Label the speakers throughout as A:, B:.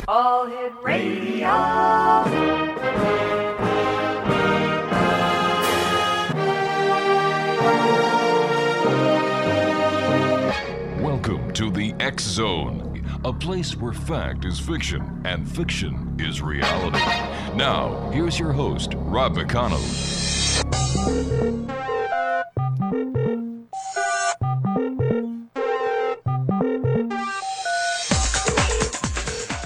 A: All Hit Radio.
B: Welcome to the X Zone, a place where fact is fiction and fiction is reality. Now, here's your host, Rob McConnell.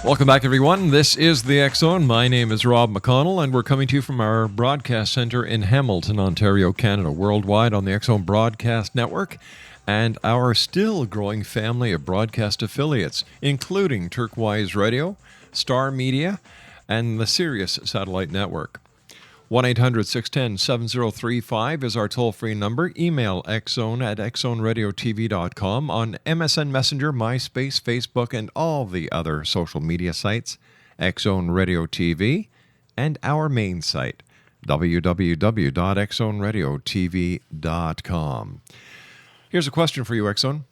C: Welcome back, everyone. This is the X Zone. My name is Rob McConnell, and we're coming to you from our broadcast center in Hamilton, Ontario, Canada, worldwide on the X Zone Broadcast Network and our still growing family of broadcast affiliates, including Turquoise Radio, Star Media, and the Sirius Satellite Network. 1-800-610-7035 is our toll-free number. Email xzone@xzoneradiotv.com, on MSN Messenger, MySpace, Facebook, and all the other social media sites, X Zone Radio TV, and our main site, www.xzoneradiotv.com. Here's a question for you, X Zone.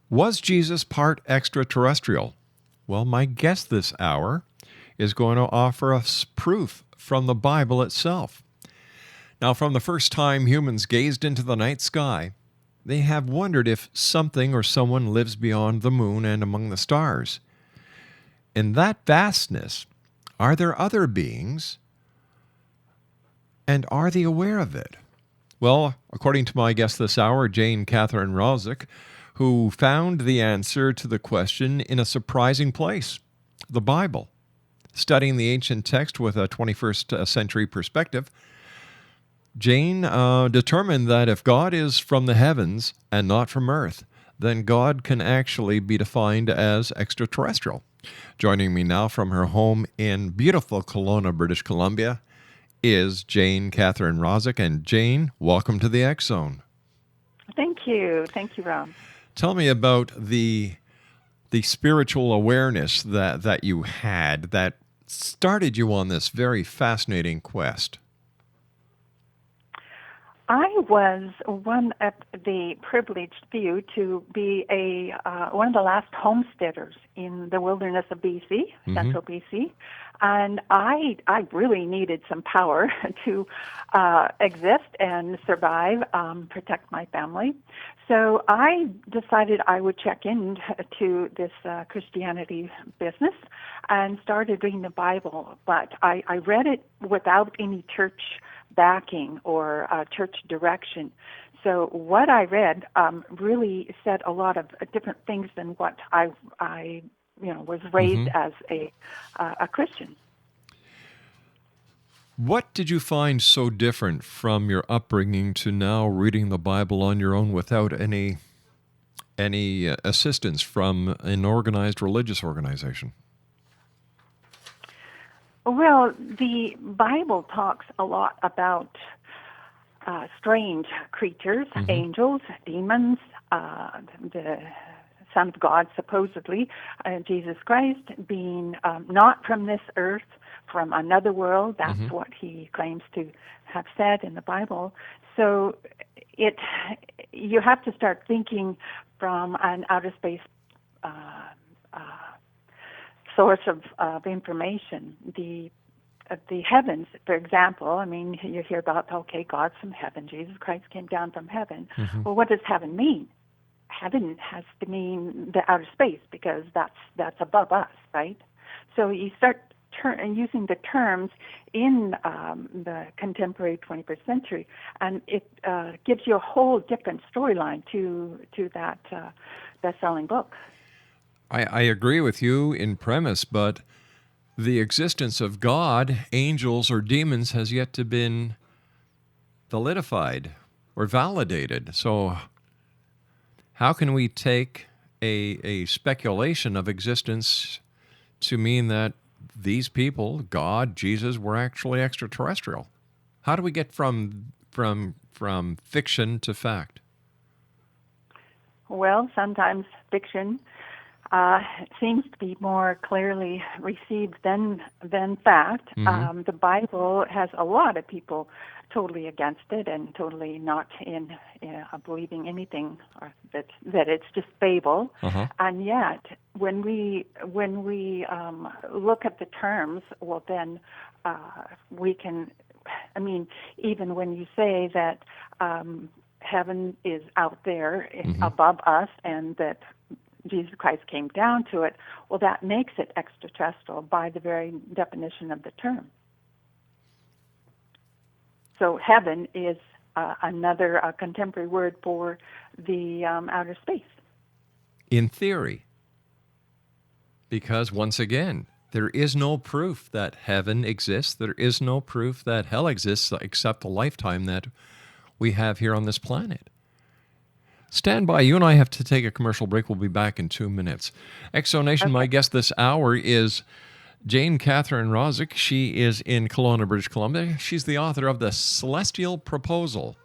C: Was Jesus part extraterrestrial? Well, my guest this hour is going to offer us proof from the Bible itself. Now, from the first time humans gazed into the night sky, they have wondered if something or someone lives beyond the moon and among the stars. In that vastness, are there other beings, and are they aware of it? Well, according to my guest this hour, Catherine Rozek, who found the answer to the question in a surprising place, the Bible. Studying the ancient text with a 21st century perspective, Jane determined that if God is from the heavens and not from earth, then God can actually be defined as extraterrestrial. Joining me now from her home in beautiful Kelowna, British Columbia, is Catherine Rozek. And Jane, welcome to the X Zone.
D: Thank you. Thank you, Rob.
C: Tell me about the spiritual awareness that you had that started you on this very fascinating quest.
D: I was one of the privileged few to be one of the last homesteaders in the wilderness of BC, central BC, and I really needed some power to exist and survive, protect my family. So I decided I would check into this Christianity business and started reading the Bible. But I read it without any church backing or church direction. So what I read really said a lot of different things than what I was raised as a Christian.
C: What did you find so different from your upbringing to now reading the Bible on your own without any assistance from an organized religious organization?
D: Well, the Bible talks a lot about strange creatures, angels, demons, the Son of God, supposedly, Jesus Christ, being not from this earth, from another world. That's what he claims to have said in the Bible. So you have to start thinking from an outer space source of information. The heavens, for example, I mean, you hear about, God's from heaven, Jesus Christ came down from heaven. Well, what does heaven mean? Heaven has to mean the outer space because that's above us, right? So you start using the terms in the contemporary 21st century, and it gives you a whole different storyline to that best-selling book.
C: I agree with you in premise, but the existence of God, angels, or demons has yet to been validified or validated. So how can we take a speculation of existence to mean that these people, God, Jesus, were actually extraterrestrial? How do we get from fiction to fact?
D: Well, sometimes fiction seems to be more clearly received than fact. The Bible has a lot of people totally against it and totally not in believing anything, or that it's just fable. And yet, when we look at the terms, well, then we can. I mean, even when you say that heaven is out there above us, and that Jesus Christ came down to it, well, that makes it extraterrestrial by the very definition of the term. So heaven is another contemporary word for the outer space.
C: In theory. Because, once again, there is no proof that heaven exists. There is no proof that hell exists except the lifetime that we have here on this planet. Stand by. You and I have to take a commercial break. We'll be back in 2 minutes. Exonation, okay. My guest this hour is Jane Catherine Rozek. She is in Kelowna, British Columbia. She's the author of The Celestial Proposal.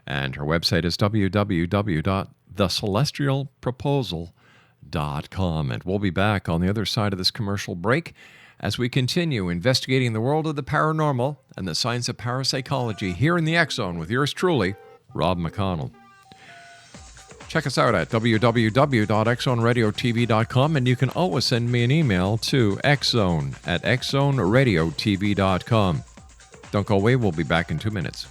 C: And her website is www.thecelestialproposal.com. And we'll be back on the other side of this commercial break as we continue investigating the world of the paranormal and the science of parapsychology here in the X Zone with yours truly, Rob McConnell. Check us out at www.xzoneradiotv.com, and you can always send me an email to xzone@xzoneradiotv.com. Don't go away. We'll be back in 2 minutes.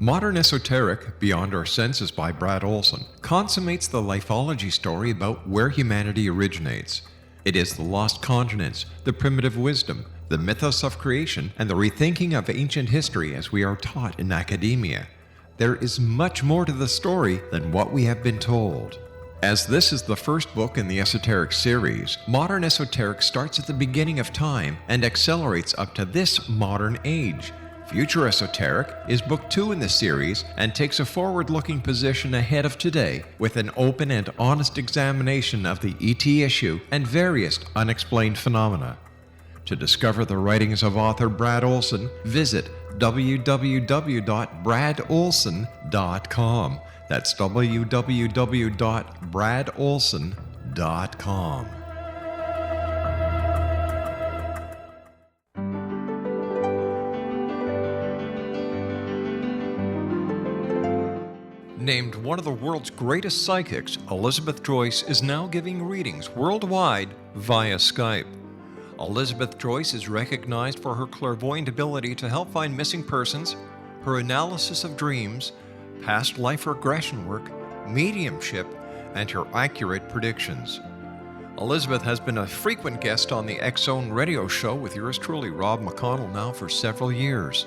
C: Modern Esoteric, Beyond Our Senses by Brad Olson, consummates the lifeology story about where humanity originates. It is the lost continents, the primitive wisdom, the mythos of creation, and the rethinking of ancient history as we are taught in academia. There is much more to the story than what we have been told. As this is the first book in the Esoteric series, Modern Esoteric starts at the beginning of time and accelerates up to this modern age. Future Esoteric is book 2 in the series and takes a forward-looking position ahead of today with an open and honest examination of the ET issue and various unexplained phenomena. To discover the writings of author Brad Olson, visit www.bradolson.com. That's www.bradolson.com. Named one of the world's greatest psychics, Elizabeth Joyce is now giving readings worldwide via Skype. Elizabeth Joyce is recognized for her clairvoyant ability to help find missing persons, her analysis of dreams, past life regression work, mediumship, and her accurate predictions. Elizabeth has been a frequent guest on the X Zone radio show with yours truly, Rob McConnell, now for several years.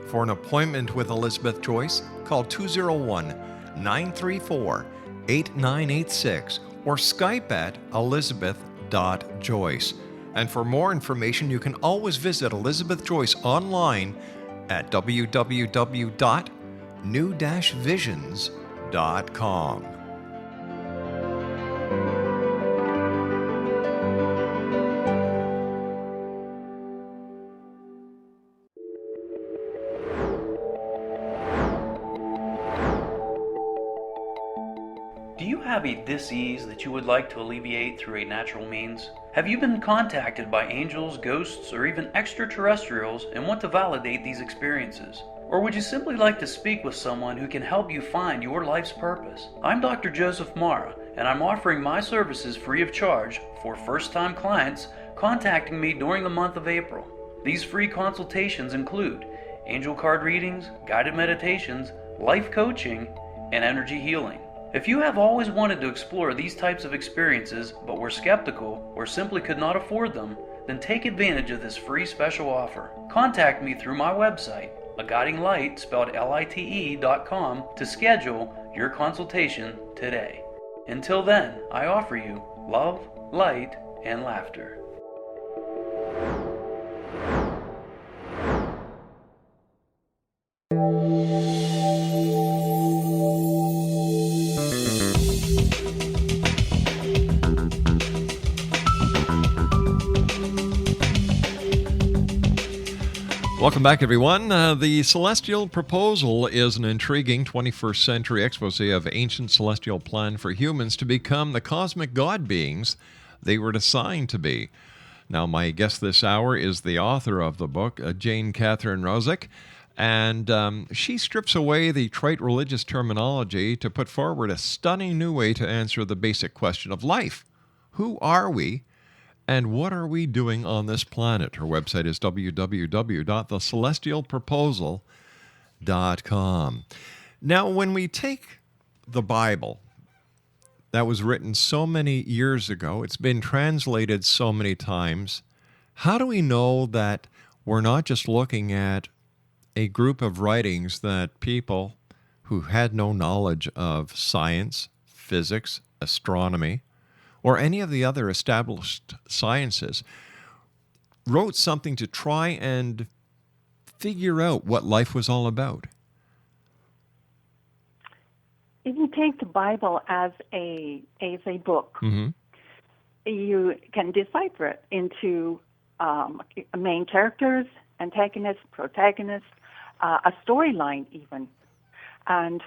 C: For an appointment with Elizabeth Joyce, call 201-934-8986 or Skype at elizabeth.joyce. And for more information, you can always visit Elizabeth Joyce online at www.new-visions.com.
E: Do you have a dis-ease that you would like to alleviate through a natural means? Have you been contacted by angels, ghosts, or even extraterrestrials and want to validate these experiences? Or would you simply like to speak with someone who can help you find your life's purpose? I'm Dr. Joseph Mara, and I'm offering my services free of charge for first-time clients contacting me during the month of April. These free consultations include angel card readings, guided meditations, life coaching, and energy healing. If you have always wanted to explore these types of experiences but were skeptical or simply could not afford them, then take advantage of this free special offer. Contact me through my website, aguidinglight, spelled LITE.com, to schedule your consultation today. Until then, I offer you love, light, and laughter.
C: Welcome back, everyone. The Celestial Proposal is an intriguing 21st century expose of ancient celestial plan for humans to become the cosmic god beings they were assigned to be. Now, my guest this hour is the author of the book, Jane Catherine Rozek, and she strips away the trite religious terminology to put forward a stunning new way to answer the basic question of life. Who are we, and what are we doing on this planet? Her website is www.thecelestialproposal.com. Now, when we take the Bible that was written so many years ago, it's been translated so many times, how do we know that we're not just looking at a group of writings that people who had no knowledge of science, physics, astronomy, or any of the other established sciences wrote something to try and figure out what life was all about?
D: If you take the Bible as a book, you can decipher it into main characters, antagonists, protagonists, a storyline even. And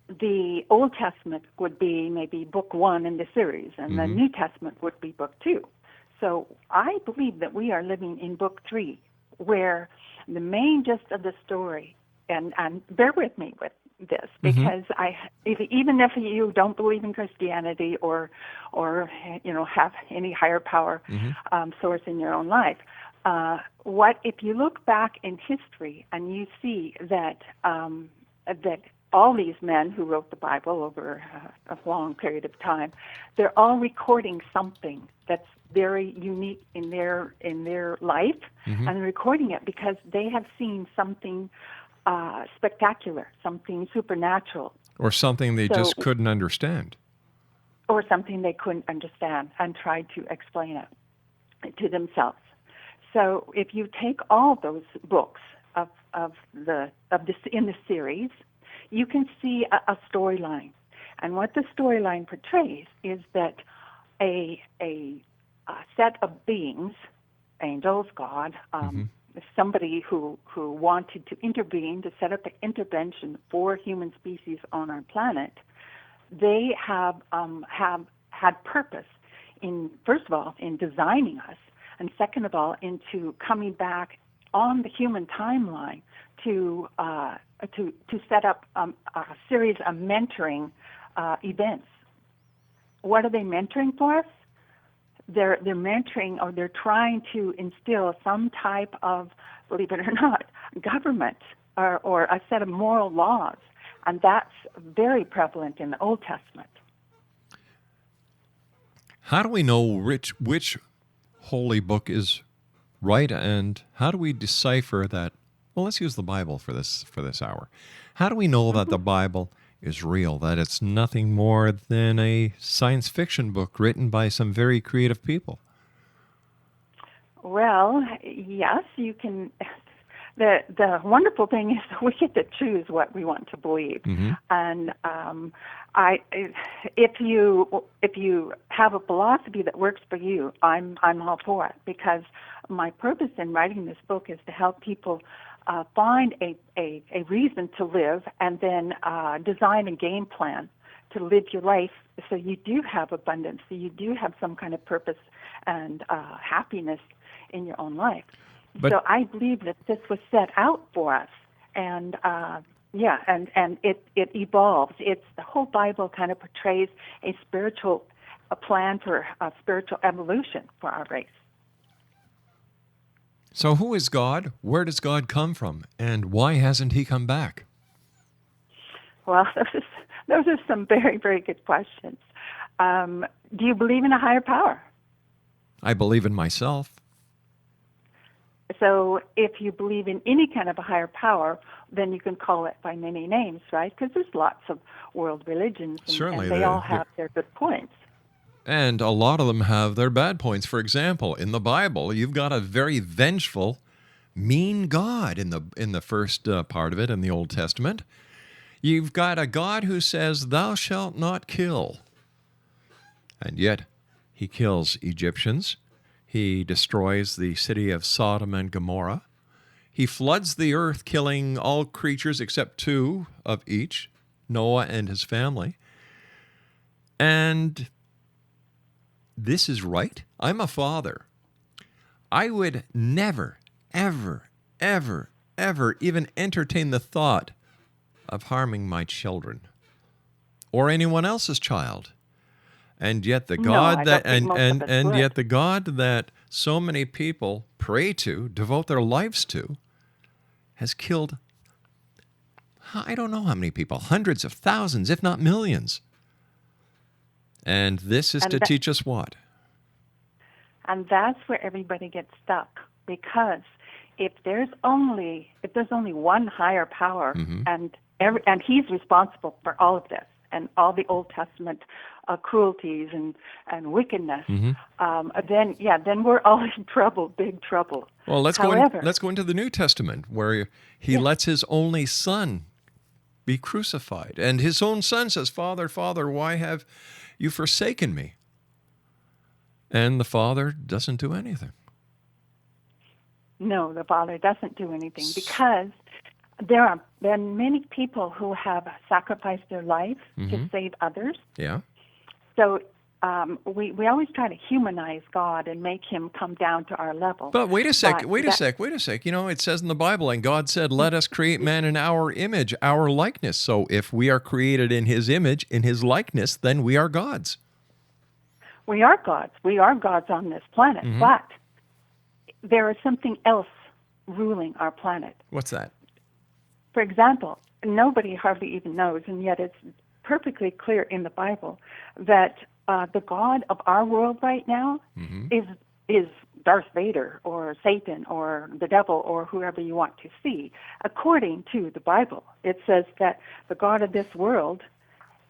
D: the Old Testament would be maybe book 1 in the series, and the New Testament would be book 2. So I believe that we are living in book 3, where the main gist of the story, and bear with me with this, because even if you don't believe in Christianity or have any higher power source in your own life, if you look back in history and you see that that all these men who wrote the Bible over a long period of time, they're all recording something that's very unique in their life, and recording it because they have seen something spectacular, something supernatural.
C: Or something they just couldn't understand.
D: Or something they couldn't understand and tried to explain it to themselves. So if you take all those books of this in the series, you can see a storyline. And what the storyline portrays is that a set of beings, angels, God, somebody who wanted to intervene, to set up an intervention for human species on our planet, they have had purpose in, first of all, in designing us, and second of all, into coming back on the human timeline to set up a series of mentoring events. What are they mentoring for us? They're mentoring, or they're trying to instill some type of, believe it or not, government or a set of moral laws, and that's very prevalent in the Old Testament.
C: How do we know which holy book is right, and how do we decipher that? Well, let's use the Bible for this hour. How do we know that the Bible is real, that it's nothing more than a science fiction book written by some very creative people?
D: Well, yes, you can. The wonderful thing is that we get to choose what we want to believe, and if you have a philosophy that works for you, I'm all for it, because my purpose in writing this book is to help people find a reason to live, and then design a game plan to live your life so you do have abundance, so you do have some kind of purpose and happiness in your own life. So I believe that this was set out for us, and it evolves. The whole Bible kind of portrays a plan for a spiritual evolution for our race.
C: So who is God? Where does God come from? And why hasn't he come back?
D: Well, those are some very, very good questions. Do you believe in a higher power?
C: I believe in myself.
D: So if you believe in any kind of a higher power, then you can call it by many names, right? Because there's lots of world religions, and they all have their good points.
C: And a lot of them have their bad points. For example, in the Bible, you've got a very vengeful, mean God in the first part of it in the Old Testament. You've got a God who says, "Thou shalt not kill." And yet, he kills Egyptians. He destroys the city of Sodom and Gomorrah. He floods the earth, killing all creatures except 2 of each, Noah and his family. And this is right. I'm a father I would never, ever, ever, ever even entertain the thought of harming my children or anyone else's child. And yet the God yet the God that so many people pray to, devote their lives to, has killed, I don't know how many people, hundreds of thousands, if not millions. And this is to teach us what?
D: And that's where everybody gets stuck, because if there's only one higher power, and he's responsible for all of this and all the Old Testament cruelties and wickedness, then we're all in trouble, big trouble.
C: Well, let's go into the New Testament, where he lets his only son be crucified, and his own son says, "Father, Father, why have you forsaken me?" And the Father doesn't do anything.
D: No, the Father doesn't do anything, because there have been many people who have sacrificed their life to save others.
C: Yeah.
D: So we always try to humanize God and make him come down to our level.
C: But wait a sec. You know, it says in the Bible, and God said, "Let us create man in our image, our likeness." So if we are created in his image, in his likeness, then we are gods.
D: We are gods. We are gods on this planet. But there is something else ruling our planet.
C: What's that?
D: For example, nobody hardly even knows, and yet it's perfectly clear in the Bible that the God of our world right now is Darth Vader or Satan or the devil or whoever you want to see. According to the Bible, it says that the God of this world,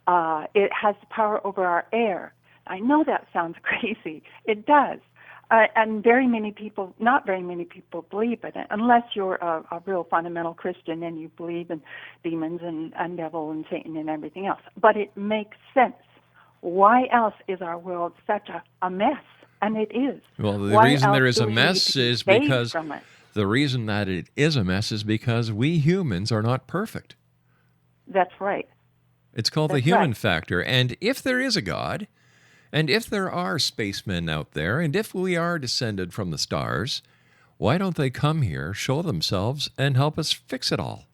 D: it has power over our air. I know that sounds crazy. It does. And not very many people believe it, unless you're a real fundamental Christian and you believe in demons and devil and Satan and everything else. But it makes sense. Why else is our world such a mess? And it is.
C: Well, the reason there is a mess is because the reason that it is a mess is because we humans are not perfect.
D: That's right.
C: It's called the human factor. And if there is a God, and if there are spacemen out there, and if we are descended from the stars, why don't they come here, show themselves, and help us fix it all?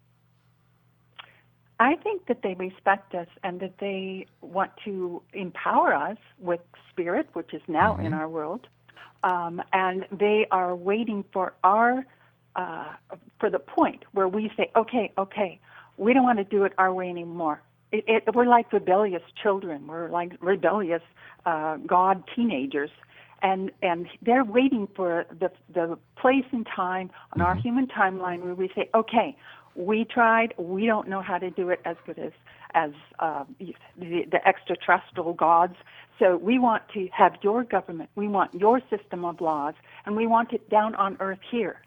D: I think that they respect us and that they want to empower us with spirit, which is now in our world, and they are waiting for for the point where we say, okay, we don't want to do it our way anymore. We're like rebellious children. We're like rebellious God teenagers, and they're waiting for the place and time on our human timeline where we say, okay, we tried. We don't know how to do it as good as the extraterrestrial gods. So we want to have your government. We want your system of laws, and we want it down on earth here.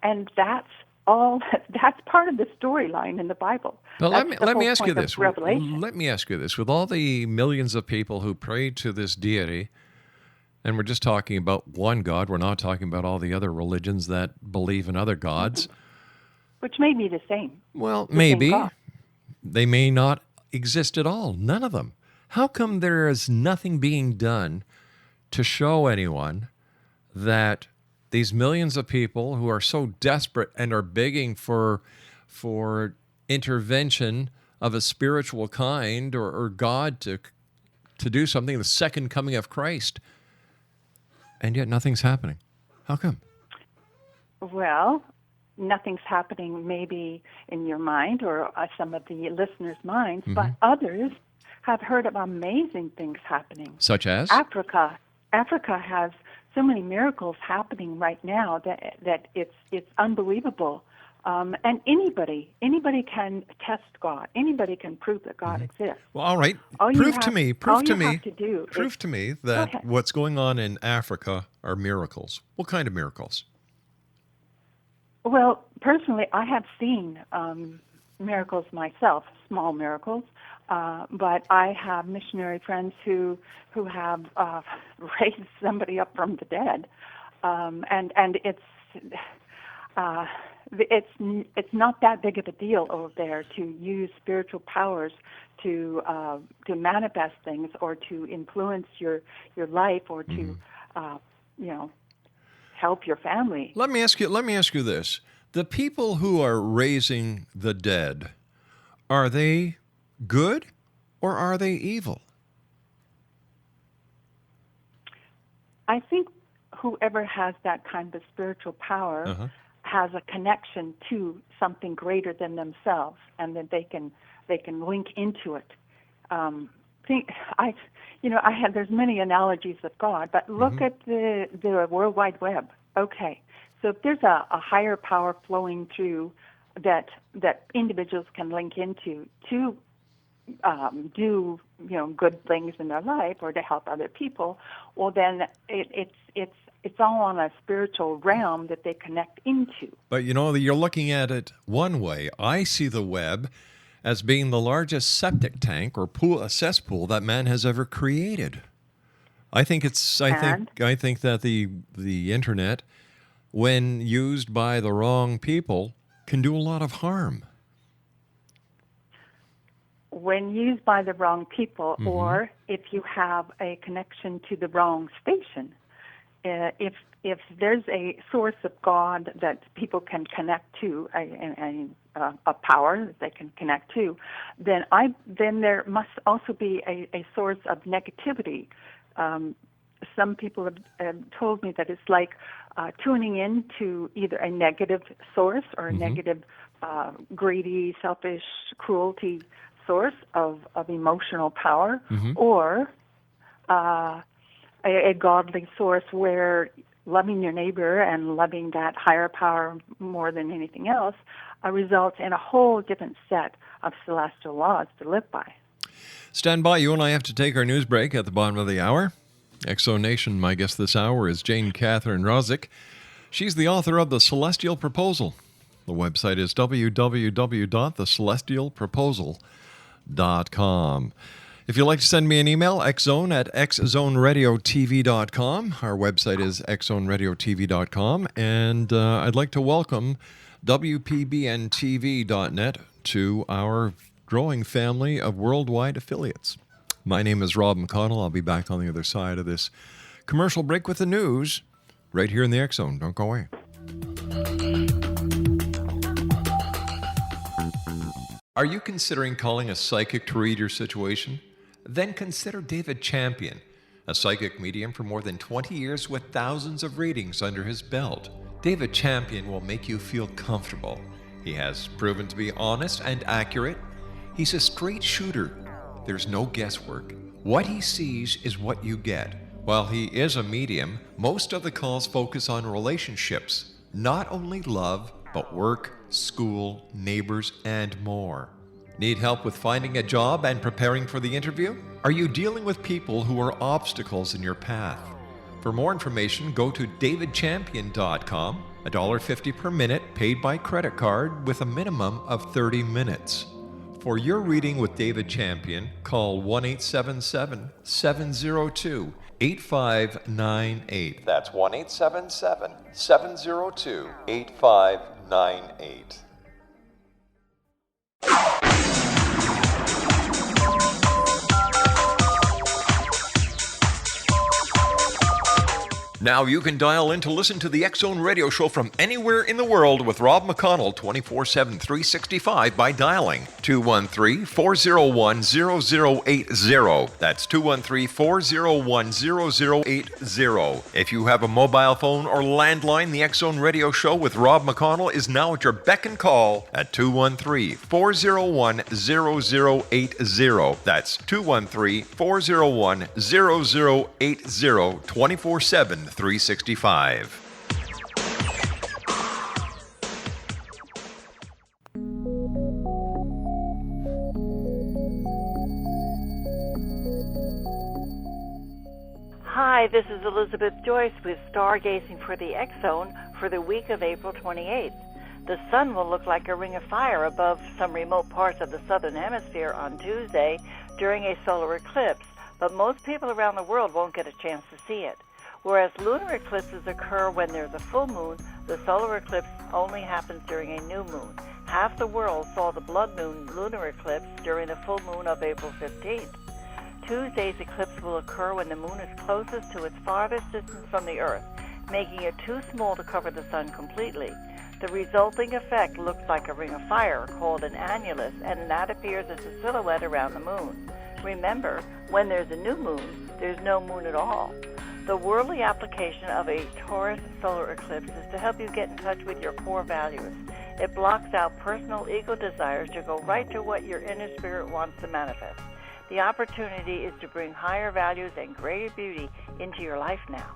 D: And that's part of the storyline in the Bible.
C: Well, let me ask you this. Let me ask you this. With all the millions of people who pray to this deity, and we're just talking about one God, we're not talking about all the other religions that believe in other gods.
D: Which may be the same.
C: Well, maybe. They may not exist at all. None of them. How come there is nothing being done to show anyone that these millions of people who are so desperate and are begging for intervention of a spiritual kind or God to do something, the second coming of Christ, and yet nothing's happening? How come?
D: Well, nothing's happening maybe in your mind or some of the listeners' minds, but others have heard of amazing things happening.
C: Such as?
D: Africa has so many miracles happening right now that it's unbelievable. And anybody can test God. Anybody can prove that God exists.
C: Well, all right. Prove to me that what's going on in Africa are miracles. What kind of miracles?
D: Well, personally, I have seen miracles myself, small miracles, but I have missionary friends who have raised somebody up from the dead, and it's not that big of a deal over there to use spiritual powers to manifest things or to influence your life or to help your family.
C: Let me ask you this. The people who are raising the dead, are they good or are they evil?
D: I think whoever has that kind of spiritual power has a connection to something greater than themselves, and that they can link into it. There's many analogies of God, but look at the World Wide Web. Okay, so if there's a higher power flowing through that individuals can link into to do good things in their life or to help other people, well then it's all on a spiritual realm that they connect into.
C: But you're looking at it one way. I see the web as being the largest septic tank or a cesspool that man has ever created. I think that the internet, when used by the wrong people, can do a lot of harm.
D: When used by the wrong people, or if you have a connection to the wrong station, if there's a source of God that people can connect to, a power that they can connect to, then there must also be a source of negativity. Some people have told me that it's like tuning in to either a negative source or a negative, greedy, selfish, cruelty source of emotional power, or a godly source where loving your neighbor and loving that higher power more than anything else results in a whole different set of celestial laws to live by.
C: Stand by. You and I have to take our news break at the bottom of the hour. Exo Nation, my guest this hour is Catherine Rozek. She's the author of The Celestial Proposal. The website is www.thecelestialproposal.com. If you'd like to send me an email, xzone@xzoneradiotv.com. Our website is xzoneradiotv.com. And I'd like to welcome WPBNTV.net to our growing family of worldwide affiliates. My name is Rob McConnell. I'll be back on the other side of this commercial break with the news right here in the X Zone. Don't go away. Are you considering calling a psychic to read your situation? Then consider David Champion, a psychic medium for more than 20 years with thousands of readings under his belt. David Champion will make you feel comfortable. He has proven to be honest and accurate. He's a straight shooter. There's no guesswork. What he sees is what you get. While he is a medium, most of the calls focus on relationships, not only love, but work, school, neighbors, and more. Need help with finding a job and preparing for the interview? Are you dealing with people who are obstacles in your path? For more information, go to davidchampion.com, $1.50 per minute paid by credit card with a minimum of 30 minutes. For your reading with David Champion, call 1-877-702-8598. That's 1-877-702-8598. Now you can dial in to listen to the X Zone radio show from anywhere in the world with Rob McConnell 24/7, 365 by dialing 213-401-0080. That's 213-401-0080. If you have a mobile phone or landline, the X Zone radio show with Rob McConnell is now at your beck and call at 213-401-0080. That's 213-401-0080, 24/7. 365.
F: Hi, this is Elizabeth Joyce with Stargazing for the X Zone for the week of April 28th. The sun will look like a ring of fire above some remote parts of the southern hemisphere on Tuesday during a solar eclipse, but most people around the world won't get a chance to see it. Whereas lunar eclipses occur when there's a full moon, the solar eclipse only happens during a new moon. Half the world saw the blood moon lunar eclipse during the full moon of April 15th. Tuesday's eclipse will occur when the moon is closest to its farthest distance from the Earth, making it too small to cover the sun completely. The resulting effect looks like a ring of fire called an annulus, and that appears as a silhouette around the moon. Remember, when there's a new moon, there's no moon at all. The worldly application of a Taurus solar eclipse is to help you get in touch with your core values. It blocks out personal ego desires to go right to what your inner spirit wants to manifest. The opportunity is to bring higher values and greater beauty into your life now.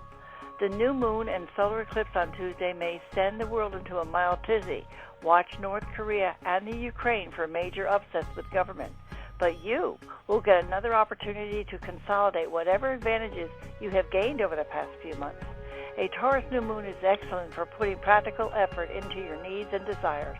F: The new moon and solar eclipse on Tuesday may send the world into a mild tizzy. Watch North Korea and the Ukraine for major upsets with government. But you will get another opportunity to consolidate whatever advantages you have gained over the past few months. A Taurus new moon is excellent for putting practical effort into your needs and desires.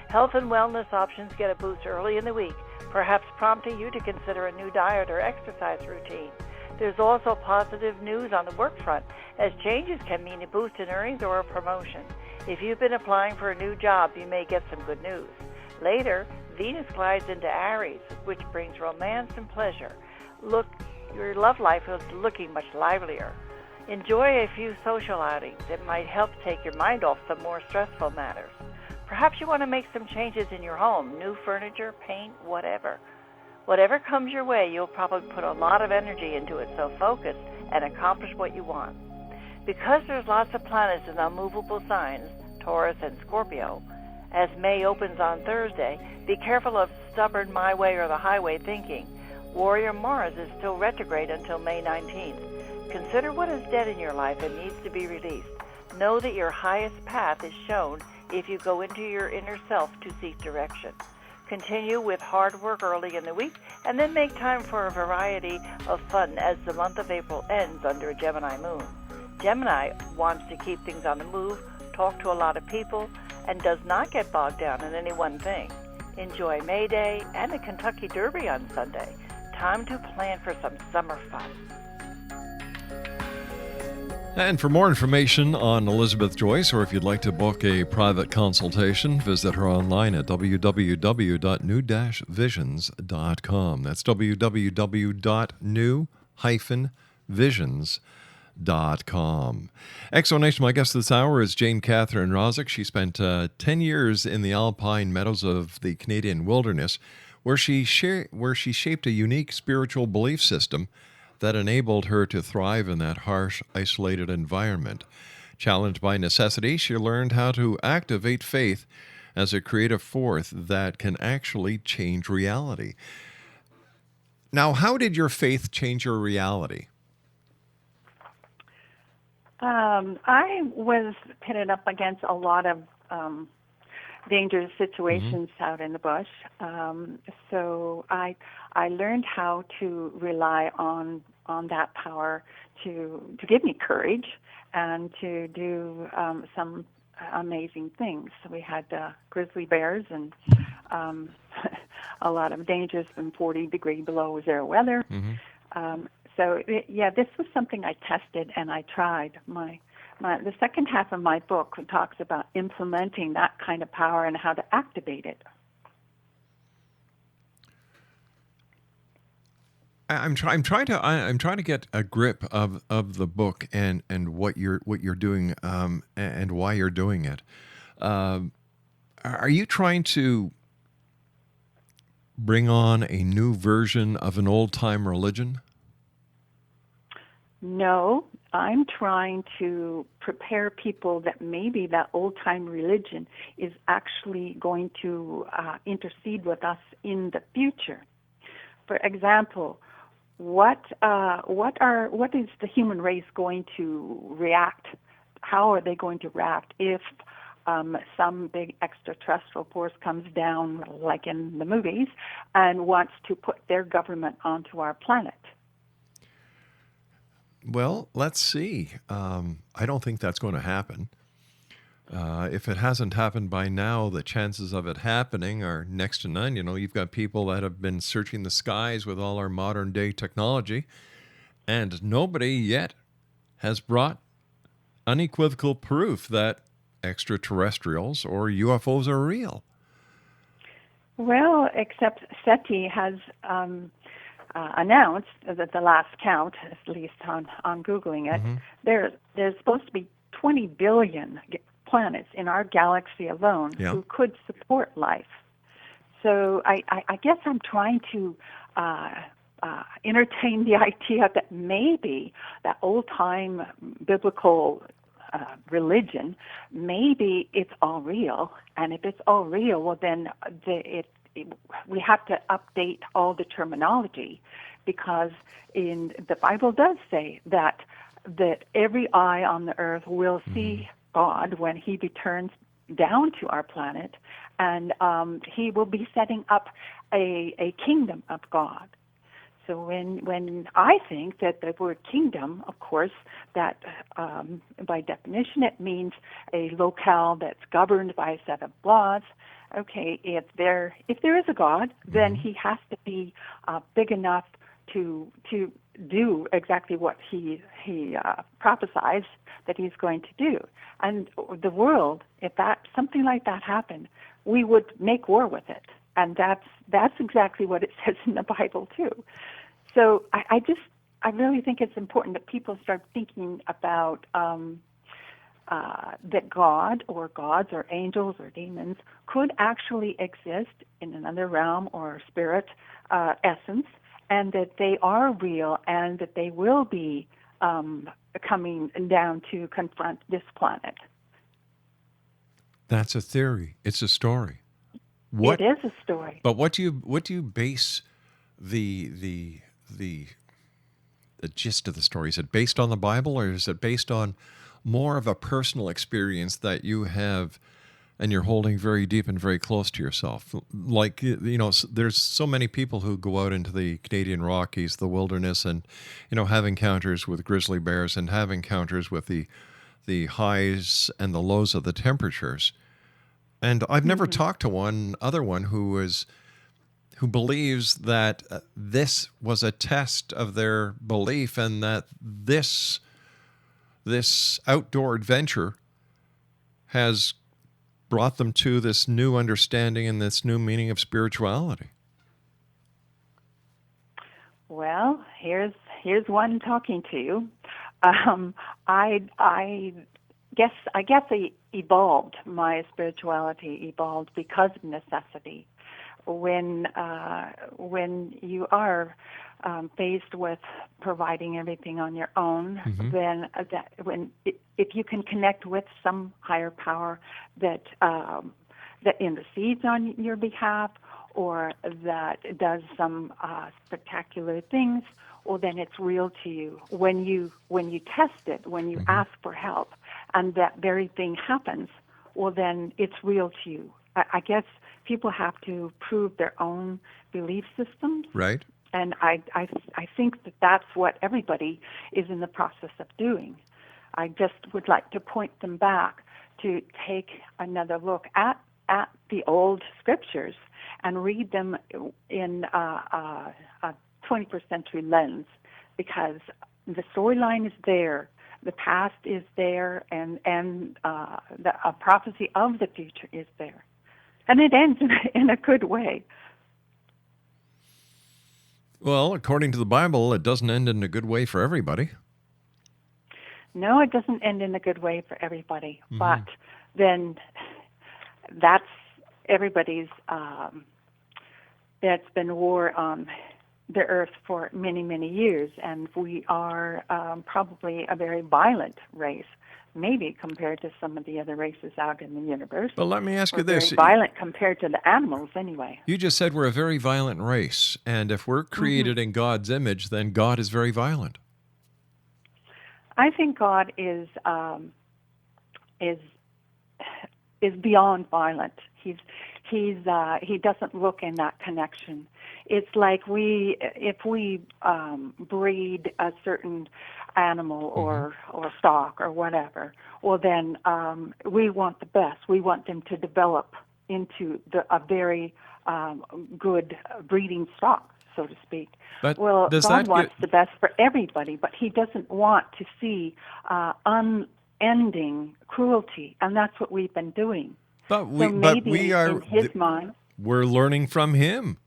F: Health and wellness options get a boost early in the week, perhaps prompting you to consider a new diet or exercise routine. There's also positive news on the work front, as changes can mean a boost in earnings or a promotion. If you've been applying for a new job, you may get some good news. Later, Venus glides into Aries, which brings romance and pleasure. Look, your love life is looking much livelier. Enjoy a few social outings. It might help take your mind off some more stressful matters. Perhaps you want to make some changes in your home, new furniture, paint, whatever. Whatever comes your way, you'll probably put a lot of energy into it, so focus and accomplish what you want. Because there's lots of planets in unmovable signs, Taurus and Scorpio, as May opens on Thursday, be careful of stubborn my way or the highway thinking. Warrior Mars is still retrograde until May 19th. Consider what is dead in your life and needs to be released. Know that your highest path is shown if you go into your inner self to seek direction. Continue with hard work early in the week, and then make time for a variety of fun as the month of April ends under a Gemini moon. Gemini wants to keep things on the move, talk to a lot of people, and does not get bogged down in any one thing. Enjoy May Day and the Kentucky Derby on Sunday. Time to plan for some summer fun.
C: And for more information on Elizabeth Joyce, or if you'd like to book a private consultation, visit her online at www.new-visions.com. That's www.new-visions.com. Exonation, my guest this hour is Catherine Rozek. She spent 10 years in the alpine meadows of the Canadian wilderness, where she shaped a unique spiritual belief system that enabled her to thrive in that harsh, isolated environment. Challenged by necessity, she learned how to activate faith as a creative force that can actually change reality. Now, how did your faith change your reality?
D: I was pitted up against a lot of dangerous situations out in the bush. So I learned how to rely on that power to give me courage and to do some amazing things. So we had grizzly bears and a lot of dangerous and 40-degree below zero weather. This was something I tested and I tried. The second half of my book talks about implementing that kind of power and how to activate it.
C: I'm trying to get a grip of the book and what you're doing and why you're doing it. Are you trying to bring on a new version of an old-time religion?
D: No, I'm trying to prepare people that maybe that old-time religion is actually going to intercede with us in the future. For example, what is the human race going to react? How are they going to react if some big extraterrestrial force comes down, like in the movies, and wants to put their government onto our planet?
C: Well, let's see. I don't think that's going to happen. If it hasn't happened by now, the chances of it happening are next to none. You know, you've got people that have been searching the skies with all our modern day technology, and nobody yet has brought unequivocal proof that extraterrestrials or UFOs are real.
D: Well, except SETI has announced that the last count, at least on Googling it, there's supposed to be 20 billion planets in our galaxy alone
C: Yeah.
D: who could support life. So I guess I'm trying to entertain the idea that maybe that old-time biblical religion, maybe it's all real. And if it's all real, well, then we have to update all the terminology, because in the Bible does say that every eye on the earth will see God when he returns down to our planet, and he will be setting up a kingdom of God. So when I think that the word kingdom, of course, that by definition it means a locale that's governed by a set of laws. Okay, if there is a God, then he has to be big enough to do exactly what he prophesies that he's going to do. And the world, if something like that happened, we would make war with it. And that's exactly what it says in the Bible too. So I really think it's important that people start thinking about that God or gods or angels or demons could actually exist in another realm or spirit essence, and that they are real, and that they will be coming down to confront this planet.
C: That's a theory. It's a story.
D: It is a story.
C: But what do you base the gist of the story? Is it based on the Bible, or is it based on more of a personal experience that you have and you're holding very deep and very close to yourself? Like, there's so many people who go out into the Canadian Rockies, the wilderness, and, have encounters with grizzly bears and have encounters with the highs and the lows of the temperatures. And I've never talked to one who believes that this was a test of their belief, and that this outdoor adventure has brought them to this new understanding and this new meaning of spirituality.
D: Well, here's one talking to you. I guess I evolved. My spirituality evolved because of necessity. When you are faced with providing everything on your own, then if you can connect with some higher power that intercedes on your behalf, or that does some spectacular things, well, then it's real to you. When you test it, when you ask for help, and that very thing happens, well, then it's real to you. I guess people have to prove their own belief systems.
C: Right.
D: And I think that's what everybody is in the process of doing. I just would like to point them back to take another look at the old scriptures and read them in a 21st century lens, because the storyline is there, the past is there, and a prophecy of the future is there. And it ends in a good way.
C: Well, according to the Bible, it doesn't end in a good way for everybody.
D: No, it doesn't end in a good way for everybody. But then that's everybody's, that's been war on the earth for many, many years. And we are probably a very violent race, maybe compared to some of the other races out in the universe.
C: Well, let me ask you this.
D: Very violent compared to the animals, anyway.
C: You just said we're a very violent race, and if we're created in God's image, then God is very violent.
D: I think God is beyond violent. He doesn't look in that connection. It's like if we breed a certain animal or stock or whatever, well then we want the best. We want them to develop into a very good breeding stock, so to speak.
C: But
D: well, God wants the best for everybody, but he doesn't want to see unending cruelty, and that's what we've been doing.
C: But we are,
D: in his mind,
C: we're learning from him.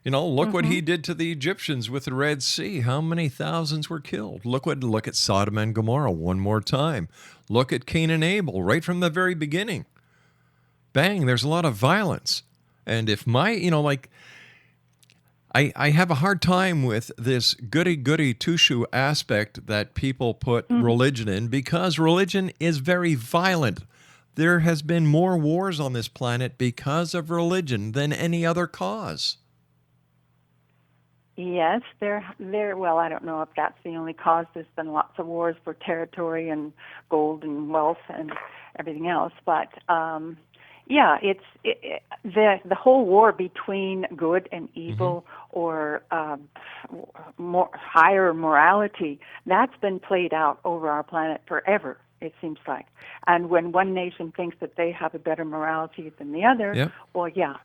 C: Look what he did to the Egyptians with the Red Sea. How many thousands were killed? Look at Sodom and Gomorrah one more time. Look at Cain and Abel right from the very beginning. Bang, there's a lot of violence. And if I have a hard time with this goody-goody two-shoe aspect that people put religion in, because religion is very violent. There has been more wars on this planet because of religion than any other cause.
D: Yes, well, I don't know if that's the only cause. There's been lots of wars for territory and gold and wealth and everything else. But the whole war between good and evil, or more higher morality, that's been played out over our planet forever, it seems like. And when one nation thinks that they have a better morality than the other,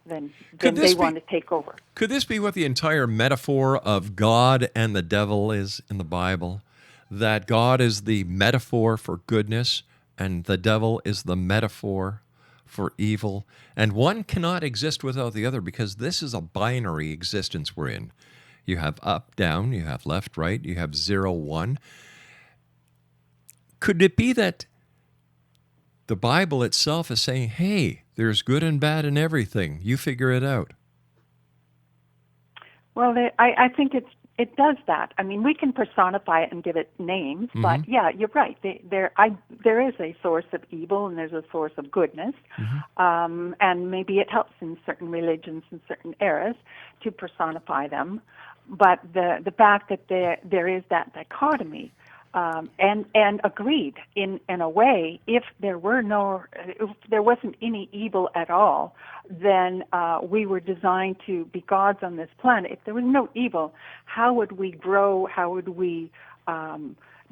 D: then they want to take over.
C: Could this be what the entire metaphor of God and the devil is in the Bible? That God is the metaphor for goodness and the devil is the metaphor for evil, and one cannot exist without the other, because this is a binary existence we're in. You have up, down, you have left, right, you have 0, 1. Could it be that the Bible itself is saying, hey, there's good and bad in everything, you figure it out?
D: Well, I think it does that. I mean, we can personify it and give it names, but yeah, you're right. There is a source of evil and there's a source of goodness, and maybe it helps in certain religions and certain eras to personify them. But the fact that there is that dichotomy, and agreed in a way, if there wasn't any evil at all, then we were designed to be gods on this planet. If there was no evil, how would we grow? How would we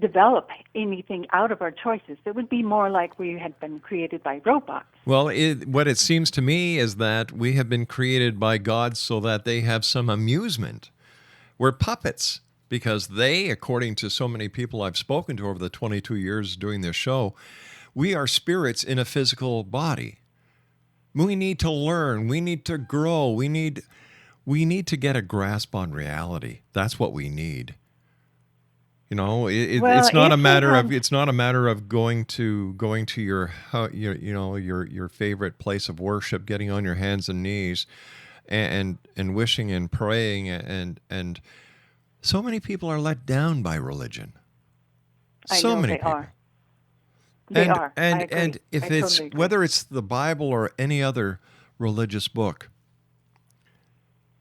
D: develop anything out of our choices? It would be more like we had been created by robots.
C: Well, what it seems to me is that we have been created by God so that they have some amusement. We're puppets. Because they, according to so many people I've spoken to over the 22 years doing this show, we are spirits in a physical body. We need to learn. We need to grow. We need to get a grasp on reality. That's what we need. It's not a matter of going to your favorite place of worship, getting on your hands and knees, and wishing and praying and. So many people are let down by religion.
D: I know they are. They are.
C: And if it's whether it's the Bible or any other religious book,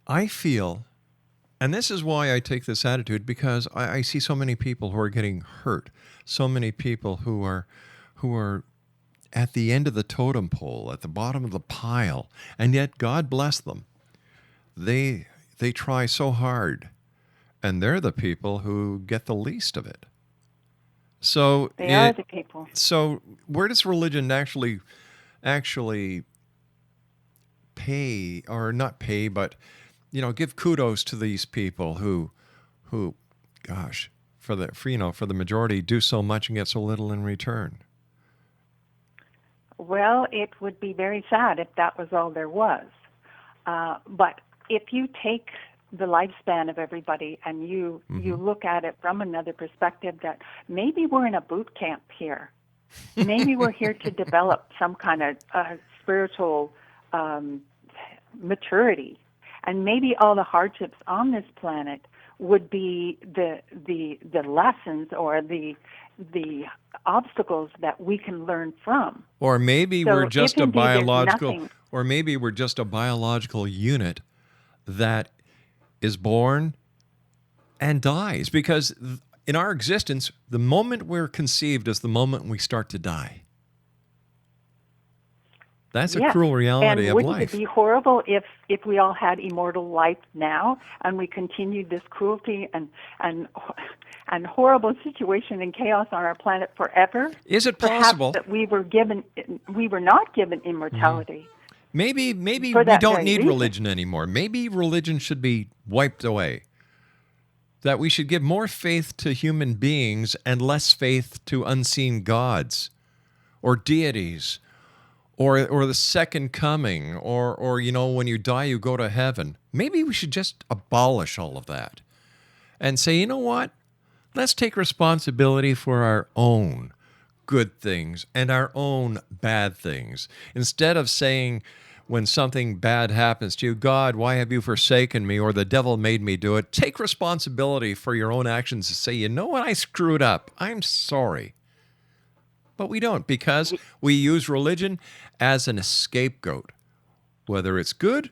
C: I feel, and this is why I take this attitude, because I see so many people who are getting hurt, so many people who are at the end of the totem pole, at the bottom of the pile, and yet God bless them. They try so hard. And they're the people who get the least of it. So
D: they are the people.
C: So where does religion actually pay, or not pay, but give kudos to these people who, gosh, for the majority do so much and get so little in return?
D: Well, it would be very sad if that was all there was. But if you take the lifespan of everybody and you look at it from another perspective, that maybe we're in a boot camp here. Maybe we're here to develop some kind of spiritual maturity. And maybe all the hardships on this planet would be the lessons or the obstacles that we can learn from.
C: Or maybe we're just a biological unit that is born and dies, because in our existence, the moment we're conceived is the moment we start to die. That's a cruel reality of life.
D: And wouldn't it be horrible if we all had immortal life now and we continued this cruelty and horrible situation and chaos on our planet forever?
C: Is it possible
D: that we were not given immortality?
C: Maybe we don't need religion anymore. Maybe religion should be wiped away. That we should give more faith to human beings and less faith to unseen gods or deities or the second coming, or when you die, you go to heaven. Maybe we should just abolish all of that and say, you know what? Let's take responsibility for our own good things and our own bad things. Instead of saying, when something bad happens to you, God, why have you forsaken me? Or the devil made me do it. Take responsibility for your own actions and say, you know what? I screwed up. I'm sorry. But we don't, because we use religion as an scapegoat. Whether it's good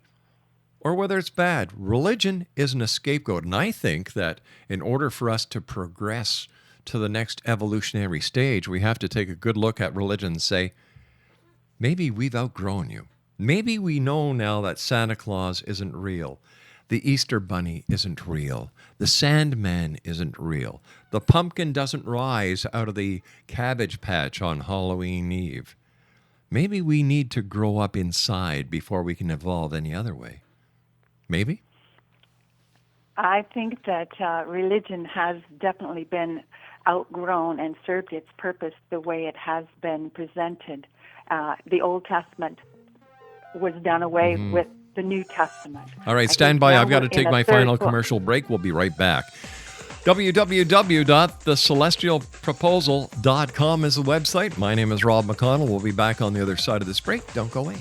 C: or whether it's bad, religion is an scapegoat. And I think that in order for us to progress to the next evolutionary stage, we have to take a good look at religion and say, maybe we've outgrown you. Maybe we know now that Santa Claus isn't real. The Easter Bunny isn't real. The Sandman isn't real. The pumpkin doesn't rise out of the Cabbage Patch on Halloween Eve. Maybe we need to grow up inside before we can evolve any other way. Maybe?
D: I think that religion has definitely been outgrown and served its purpose the way it has been presented. The Old Testament was done away with the New Testament.
C: All right, stand by. I've got to take my final commercial break. We'll be right back. www.thecelestialproposal.com is the website. My name is Rob McConnell. We'll be back on the other side of this break. Don't go away.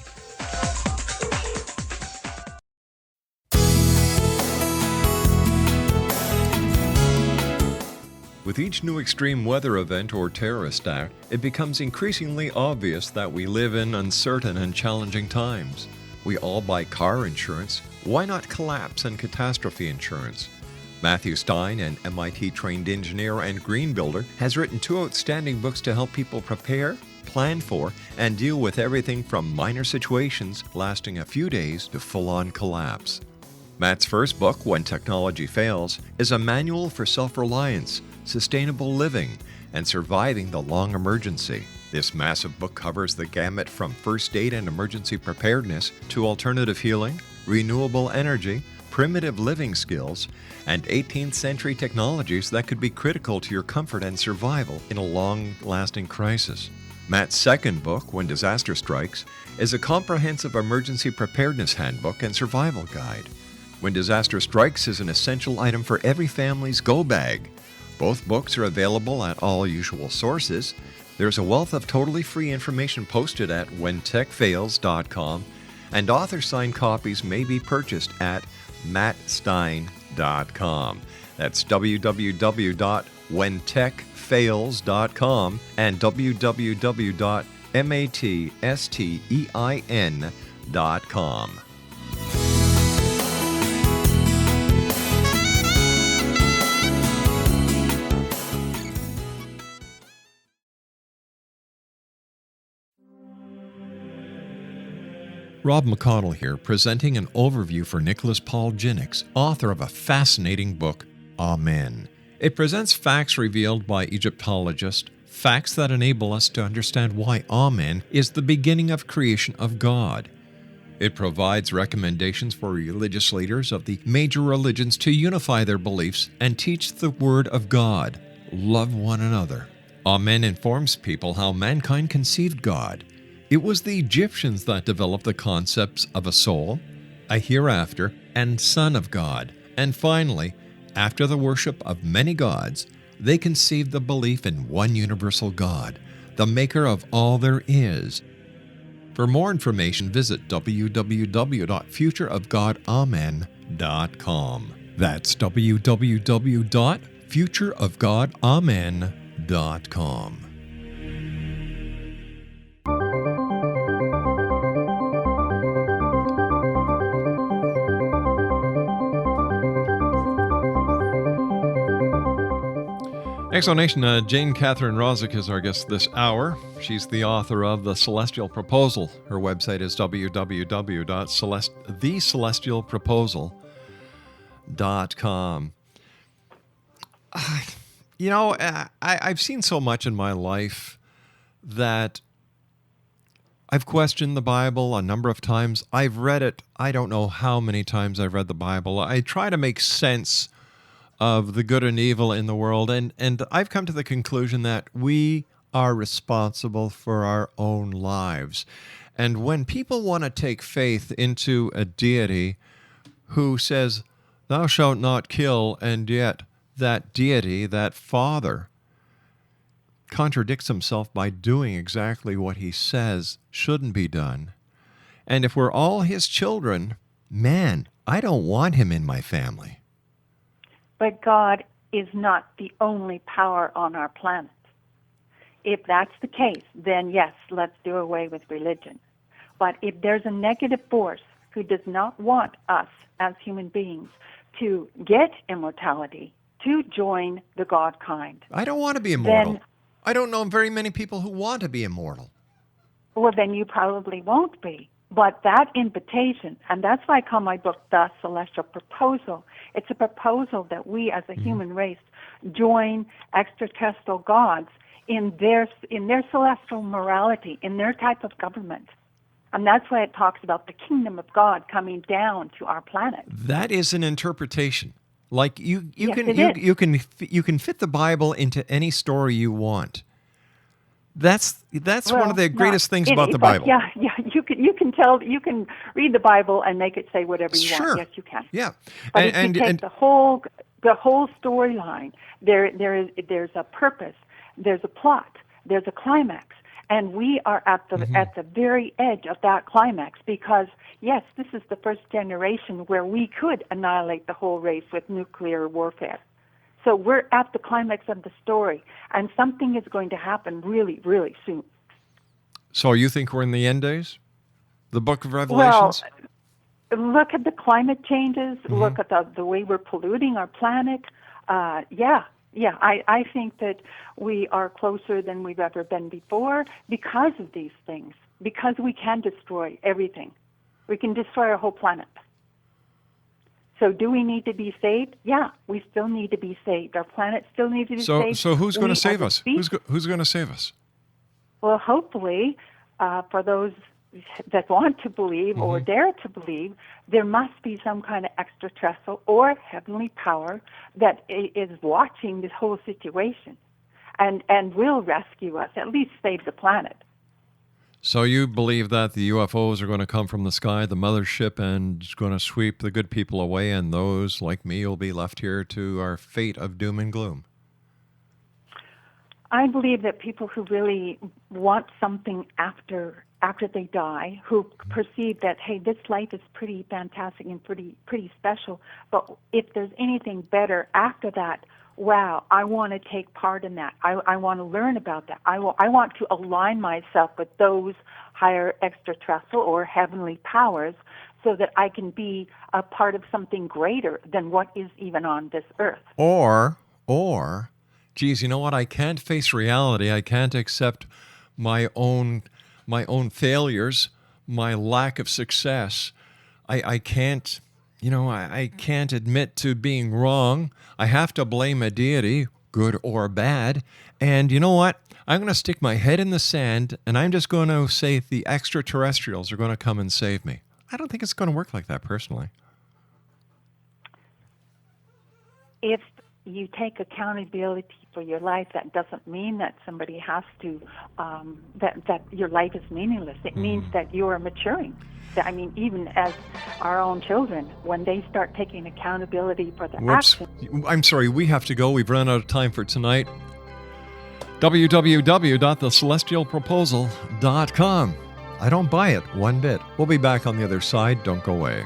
C: With each new extreme weather event or terrorist act, it becomes increasingly obvious that we live in uncertain and challenging times. We all buy car insurance. Why not collapse and catastrophe insurance? Matthew Stein, an MIT-trained engineer and green builder, has written 2 outstanding books to help people prepare, plan for, and deal with everything from minor situations lasting a few days to full-on collapse. Matt's first book, When Technology Fails, is a manual for self-reliance, sustainable living, and surviving the long emergency. This massive book covers the gamut from first aid and emergency preparedness to alternative healing, renewable energy, primitive living skills, and 18th century technologies that could be critical to your comfort and survival in a long-lasting crisis. Matt's second book, When Disaster Strikes, is a comprehensive emergency preparedness handbook and survival guide. When Disaster Strikes is an essential item for every family's go bag. Both books are available at all usual sources. There's a wealth of totally free information posted at whentechfails.com, and author-signed copies may be purchased at mattstein.com. That's www.whentechfails.com and www.mattstein.com. Rob McConnell here, presenting an overview for Nicholas Paul Jennings, author of a fascinating book, Amen. It presents facts revealed by Egyptologists, facts that enable us to understand why Amen is the beginning of creation of God. It provides recommendations for religious leaders of the major religions to unify their beliefs and teach the Word of God. Love one another. Amen informs people how mankind conceived God. It was the Egyptians that developed the concepts of a soul, a hereafter, and Son of God. And finally, after the worship of many gods, they conceived the belief in one universal God, the maker of all there is. For more information, visit www.futureofgodamen.com. That's www.futureofgodamen.com. Explanation, Jane Catherine Rozek is our guest this hour. She's the author of The Celestial Proposal. Her website is www.thecelestialproposal.com. I've seen so much in my life that I've questioned the Bible a number of times. I've read it. I don't know how many times I've read the Bible. I try to make sense of the good and evil in the world, and I've come to the conclusion that we are responsible for our own lives. And when people want to take faith into a deity who says, thou shalt not kill, and yet that deity, that father, contradicts himself by doing exactly what he says shouldn't be done. And if we're all his children, man, I don't want him in my family.
D: But God is not the only power on our planet. If that's the case, then yes, let's do away with religion. But if there's a negative force who does not want us as human beings to get immortality, to join the God kind.
C: I don't want to be immortal. I don't know very many people who want to be immortal.
D: Well, then you probably won't be. But that invitation, and that's why I call my book The Celestial Proposal. It's a proposal that we as a human race join extraterrestrial gods in their celestial morality, in their type of government. And that's why it talks about the kingdom of God coming down to our planet. That
C: is an interpretation. Like you
D: Yes,
C: can fit the Bible into any story you want. That's one of the greatest things about the Bible.
D: Yeah, you can read the Bible and make it say whatever you want. Yes, you can.
C: Yeah,
D: but if you take the whole storyline, there's a purpose, there's a plot, there's a climax, and we are at the very edge of that climax because yes, this is the first generation where we could annihilate the whole race with nuclear warfare. So we're at the climax of the story, and something is going to happen really, really soon.
C: So you think we're in the end days? The Book of Revelations?
D: Well, look at the climate changes. Look at the way we're polluting our planet. I think that we are closer than we've ever been before because of these things, because we can destroy everything. We can destroy our whole planet. So do we need to be saved? Yeah, we still need to be saved. Our planet still needs to be saved.
C: So who's going to save us? Who's going to save us?
D: Well, hopefully, for those that want to believe or dare to believe, there must be some kind of extraterrestrial or heavenly power that is watching this whole situation and will rescue us, at least save the planet.
C: So you believe that the UFOs are going to come from the sky, the mothership, and it's going to sweep the good people away, and those like me will be left here to our fate of doom and gloom?
D: I believe that people who really want something after they die, who perceive that, hey, this life is pretty fantastic and pretty special, but if there's anything better after that, wow, I want to take part in that. I want to learn about that. I want to align myself with those higher extraterrestrial or heavenly powers so that I can be a part of something greater than what is even on this earth.
C: Or, geez, you know what? I can't face reality. I can't accept my own failures, my lack of success. I can't... I can't admit to being wrong. I have to blame a deity, good or bad. And you know what? I'm going to stick my head in the sand, and I'm just going to say the extraterrestrials are going to come and save me. I don't think it's going to work like that, personally.
D: If you take accountability for your life, that doesn't mean that somebody has to, that your life is meaningless. It means that you are maturing. I mean, even as our own children, when they start taking accountability for their actions.
C: I'm sorry, we have to go. We've run out of time for tonight. www.thecelestialproposal.com. I don't buy it one bit. We'll be back on the other side. Don't go away.